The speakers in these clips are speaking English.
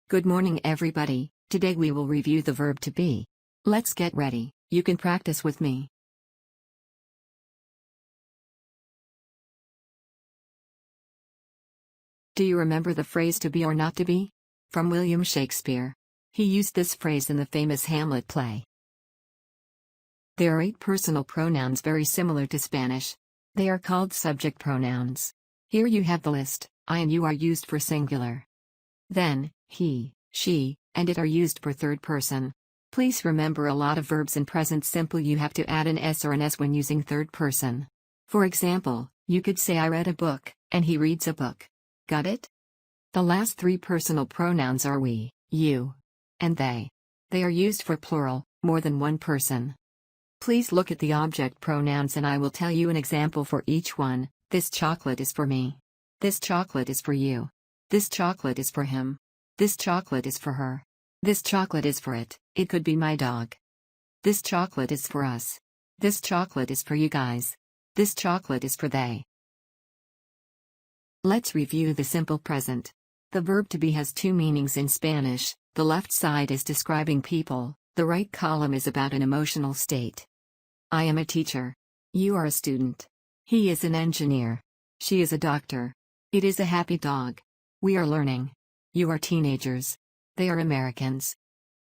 Good morning, everybody. Today we will review the verb to be. Let's get ready. You can practice with me. Do you remember the phrase to be or not to be? From William Shakespeare. He used this phrase in the famous Hamlet play. There are 8 personal pronouns very similar to Spanish. They are called subject pronouns. Here you have the list. I and you are used for singular. Then, he, she, and it are used for third person. Please remember, a lot of verbs in present simple you have to add an s or an s when using third person. For example, you could say I read a book, and he reads a book. Got it? The last 3 personal pronouns are we, you, and they. They are used for plural, more than one person. Please look at the object pronouns and I will tell you an example for each one. This chocolate is for me. This chocolate is for you. This chocolate is for him. This chocolate is for her. This chocolate is for it. It could be my dog. This chocolate is for us. This chocolate is for you guys. This chocolate is for they. Let's review the simple present. The verb to be has 2 meanings in Spanish. The left side is describing people, the right column is about an emotional state. I am a teacher. You are a student. He is an engineer. She is a doctor. It is a happy dog. We are learning. You are teenagers. They are Americans.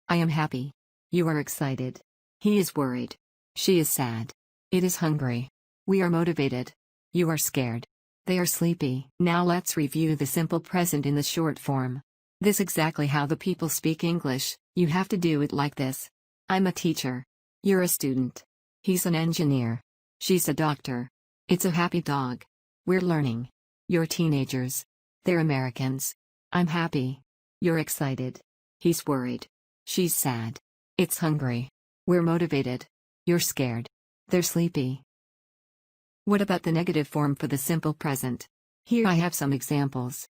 I am happy. You are excited. He is worried. She is sad. It is hungry. We are motivated. You are scared. They are sleepy. Now let's review the simple present in the short form. This exactly how the people speak English. You have to do it like this. I'm a teacher. You're a student. He's an engineer. She's a doctor. It's a happy dog. We're learning. You're teenagers. They're Americans. I'm happy. You're excited. He's worried. She's sad. It's hungry. We're motivated. You're scared. They're sleepy. What about the negative form for the simple present? Here I have some examples.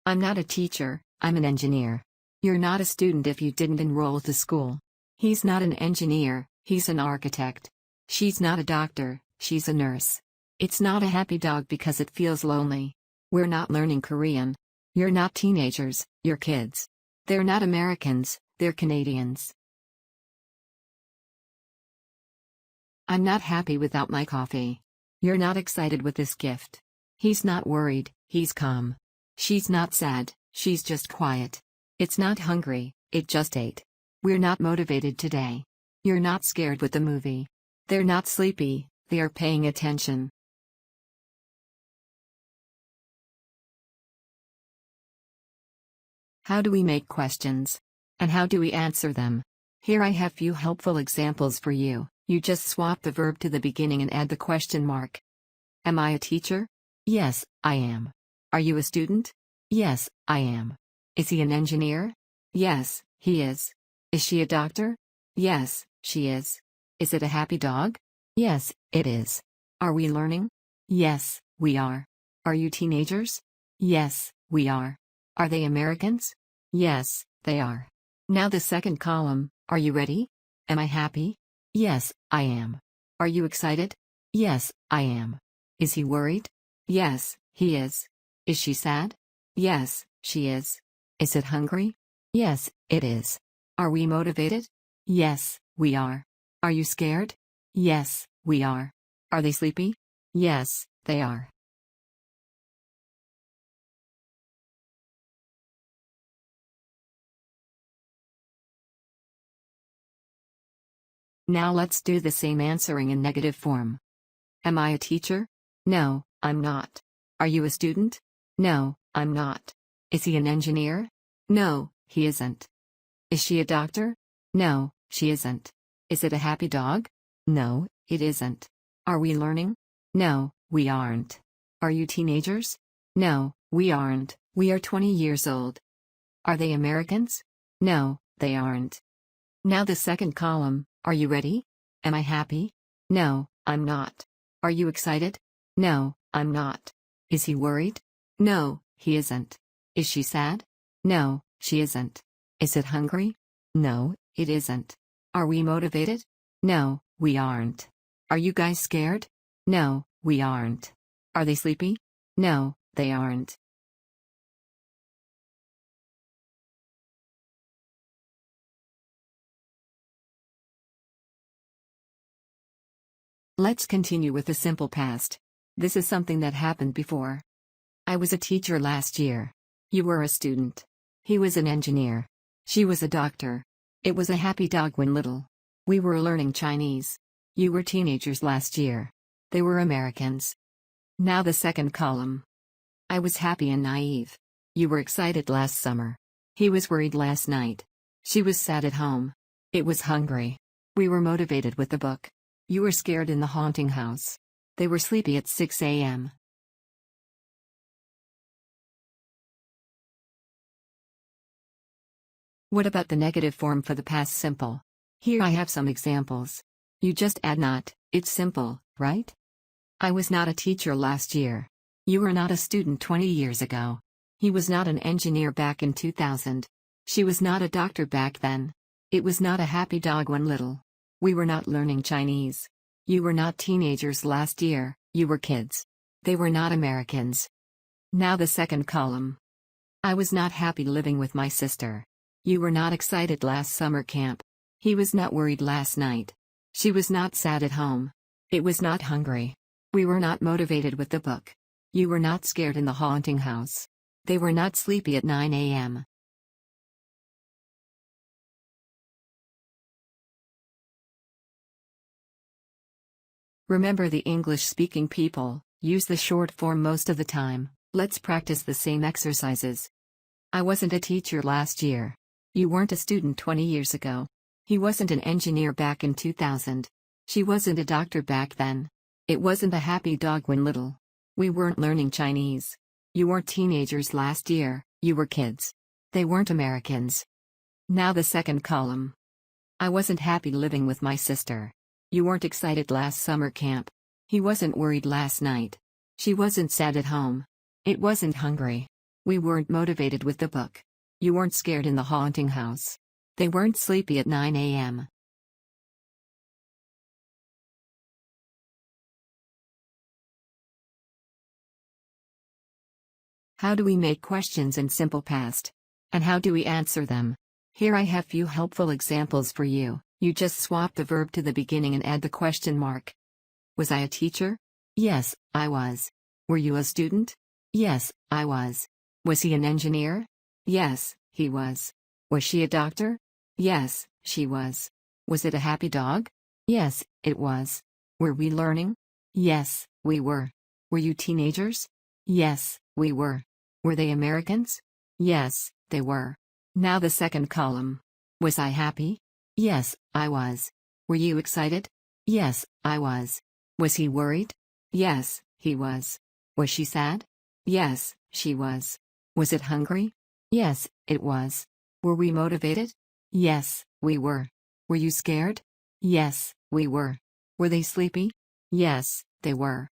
I'm not a teacher, I'm an engineer. You're not a student if you didn't enroll to school. He's not an engineer, he's an architect. She's not a doctor, she's a nurse. It's not a happy dog because it feels lonely. We're not learning Korean. You're not teenagers, you're kids. They're not Americans, they're Canadians. I'm not happy without my coffee. You're not excited with this gift. He's not worried, he's calm. She's not sad, she's just quiet. It's not hungry, it just ate. We're not motivated today. You're not scared with the movie. They're not sleepy, they are paying attention. How do we make questions? And how do we answer them? Here I have few helpful examples for you. You just swap the verb to the beginning and add the question mark. Am I a teacher? Yes, I am. Are you a student? Yes, I am. Is he an engineer? Yes, he is. Is she a doctor? Yes, she is. Is it a happy dog? Yes, it is. Are we learning? Yes, we are. Are you teenagers? Yes, we are. Are they Americans? Yes, they are. Now the second column, are you ready? Am I happy? Yes, I am. Are you excited? Yes, I am. Is he worried? Yes, he is. Is she sad? Yes, she is. Is it hungry? Yes, it is. Are we motivated? Yes, we are. Are you scared? Yes, we are. Are they sleepy? Yes, they are. Now let's do the same answering in negative form. Am I a teacher? No, I'm not. Are you a student? No, I'm not. Is he an engineer? No, he isn't. Is she a doctor? No, she isn't. Is it a happy dog? No, it isn't. Are we learning? No, we aren't. Are you teenagers? No, we aren't. We are 20 years old. Are they Americans? No, they aren't. Now the second column, are you ready? Am I happy? No, I'm not. Are you excited? No, I'm not. Is he worried? No, he isn't. Is she sad? No, she isn't. Is it hungry? No, it isn't. Are we motivated? No, we aren't. Are you guys scared? No, we aren't. Are they sleepy? No, they aren't. Let's continue with the simple past. This is something that happened before. I was a teacher last year. You were a student. He was an engineer. She was a doctor. It was a happy dog when little. We were learning Chinese. You were teenagers last year. They were Americans. Now the second column. I was happy and naive. You were excited last summer. He was worried last night. She was sad at home. It was hungry. We were motivated with the book. You were scared in the haunting house. They were sleepy at 6 a.m. What about the negative form for the past simple? Here I have some examples. You just add not, it's simple, right? I was not a teacher last year. You were not a student 20 years ago. He was not an engineer back in 2000. She was not a doctor back then. It was not a happy dog when little. We were not learning Chinese. You were not teenagers last year, you were kids. They were not Americans. Now the second column. I was not happy living with my sister. You were not excited last summer camp. He was not worried last night. She was not sad at home. It was not hungry. We were not motivated with the book. You were not scared in the haunting house. They were not sleepy at 9 a.m. Remember, the English-speaking people use the short form most of the time. Let's practice the same exercises. I wasn't a teacher last year. You weren't a student 20 years ago. He wasn't an engineer back in 2000. She wasn't a doctor back then. It wasn't a happy dog when little. We weren't learning Chinese. You weren't teenagers last year, you were kids. They weren't Americans. Now the second column. I wasn't happy living with my sister. You weren't excited last summer camp. He wasn't worried last night. She wasn't sad at home. It wasn't hungry. We weren't motivated with the book. You weren't scared in the haunting house. They weren't sleepy at 9 a.m. How do we make questions in simple past? And how do we answer them? Here I have few helpful examples for you. You just swap the verb to the beginning and add the question mark. Was I a teacher? Yes, I was. Were you a student? Yes, I was. Was he an engineer? Yes, he was. Was she a doctor? Yes, she was. Was it a happy dog? Yes, it was. Were we learning? Yes, we were. Were you teenagers? Yes, we were. Were they Americans? Yes, they were. Now the second column. Was I happy? Yes, I was. Were you excited? Yes, I was. Was he worried? Yes, he was. Was she sad? Yes, she was. Was it hungry? Yes, it was. Were we motivated? Yes, we were. Were you scared? Yes, we were. Were they sleepy? Yes, they were.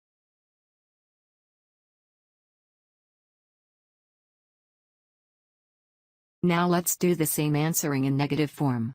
Now let's do the same answering in negative form.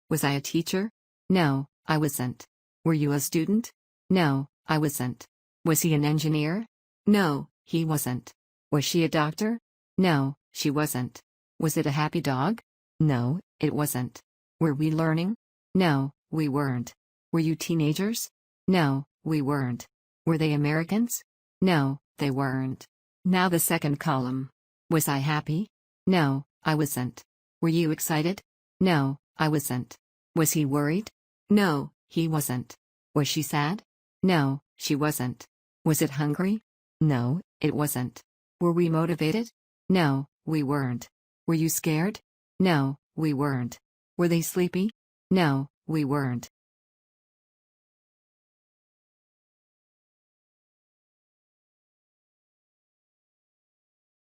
Was I a teacher? No, I wasn't. Were you a student? No, I wasn't. Was he an engineer? No, he wasn't. Was she a doctor? No, she wasn't. Was it a happy dog? No, it wasn't. Were we learning? No, we weren't. Were you teenagers? No, we weren't. Were they Americans? No, they weren't. Now the second column. Was I happy? No, I wasn't. Were you excited? No, I wasn't. Was he worried? No, he wasn't. Was she sad? No, she wasn't. Was it hungry? No, it wasn't. Were we motivated? No, we weren't. Were you scared? No, we weren't. Were they sleepy? No, we weren't.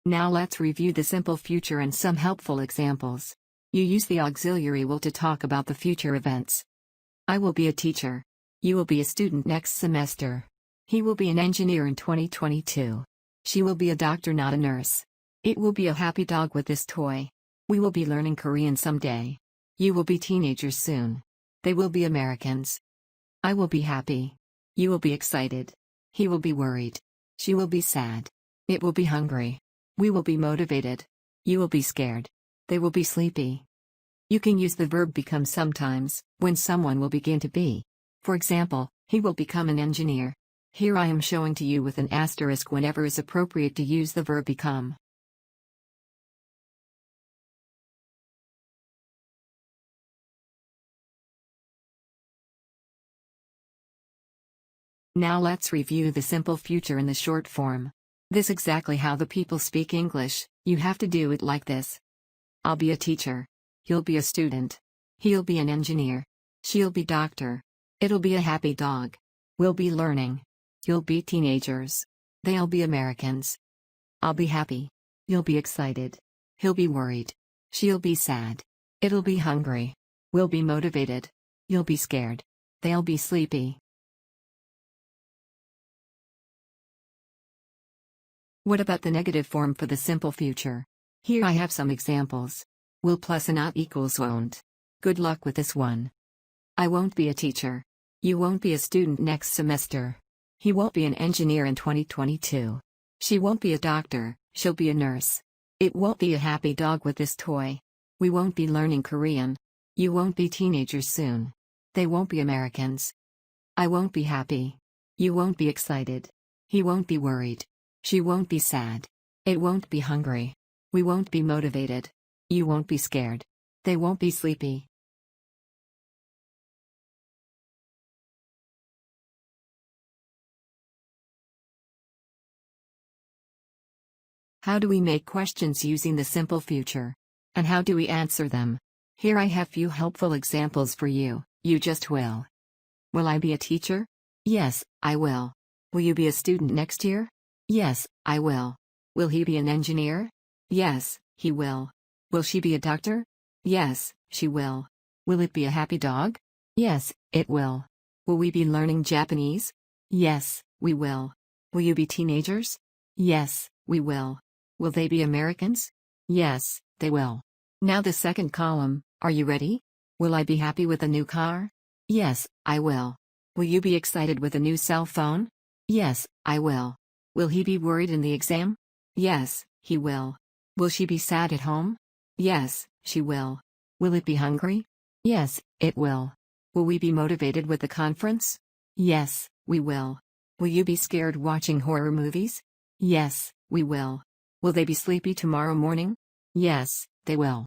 Now let's review the simple future and some helpful examples. You use the auxiliary will to talk about the future events. I will be a teacher. You will be a student next semester. He will be an engineer in 2022. She will be a doctor, not a nurse. It will be a happy dog with this toy. We will be learning Korean someday. You will be teenagers soon. They will be Americans. I will be happy. You will be excited. He will be worried. She will be sad. It will be hungry. We will be motivated. You will be scared. They will be sleepy. You can use the verb become sometimes, when someone will begin to be. For example, He will become an engineer. Here I am showing to you with an asterisk whenever is appropriate to use the verb become. Now let's review the simple future in the short form. This exactly how the people speak English. You have to do it like this. I'll be a teacher. You'll be a student. He'll be an engineer. She'll be doctor. It'll be a happy dog. We'll be learning. You'll be teenagers. They'll be Americans. I'll be happy. You'll be excited. He'll be worried. She'll be sad. It'll be hungry. We'll be motivated. You'll be scared. They'll be sleepy. What about the negative form for the simple future? Here I have some examples. Will plus a not equals won't. Good luck with this one. I won't be a teacher. You won't be a student next semester. He won't be an engineer in 2022. She won't be a doctor, she'll be a nurse. It won't be a happy dog with this toy. We won't be learning Korean. You won't be teenagers soon. They won't be Americans. I won't be happy. You won't be excited. He won't be worried. She won't be sad. It won't be hungry. We won't be motivated. You won't be scared. They won't be sleepy. How do we make questions using the simple future? And how do we answer them? Here I have few helpful examples for you. You just will. Will I be a teacher? Yes, I will. Will you be a student next year? Yes, I will. Will he be an engineer? Yes, he will. Will she be a doctor? Yes, she will. Will it be a happy dog? Yes, it will. Will we be learning Japanese? Yes, we will. Will you be teenagers? Yes, we will. Will they be Americans? Yes, they will. Now the second column, are you ready? Will I be happy with a new car? Yes, I will. Will you be excited with a new cell phone? Yes, I will. Will he be worried in the exam? Yes, he will. Will she be sad at home? Yes, she will. Will it be hungry? Yes, it will. Will we be motivated with the conference? Yes, we will. Will you be scared watching horror movies? Yes, we will. Will they be sleepy tomorrow morning? Yes, they will.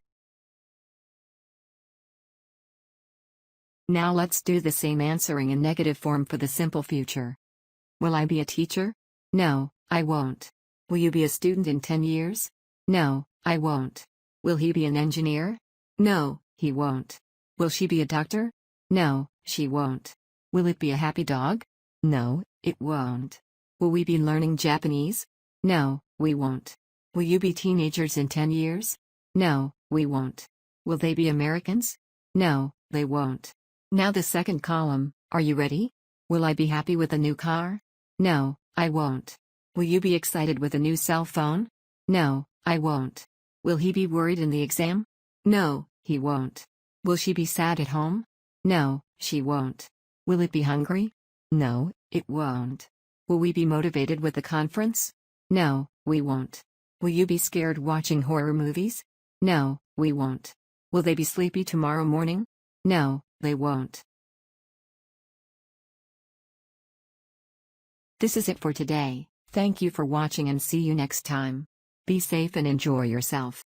Now let's do the same answering in negative form for the simple future. Will I be a teacher? No, I won't. Will you be a student in 10 years? No, I won't. Will he be an engineer? No, he won't. Will she be a doctor? No, she won't. Will it be a happy dog? No, it won't. Will we be learning Japanese? No, we won't. Will you be teenagers in 10 years? No, we won't. Will they be Americans? No, they won't. Now the second column, are you ready? Will I be happy with a new car? No, I won't. Will you be excited with a new cell phone? No, I won't. Will he be worried in the exam? No, he won't. Will she be sad at home? No, she won't. Will it be hungry? No, it won't. Will we be motivated with the conference? No, we won't. Will you be scared watching horror movies? No, we won't. Will they be sleepy tomorrow morning? No, they won't. This is it for today. Thank you for watching and see you next time. Be safe and enjoy yourself.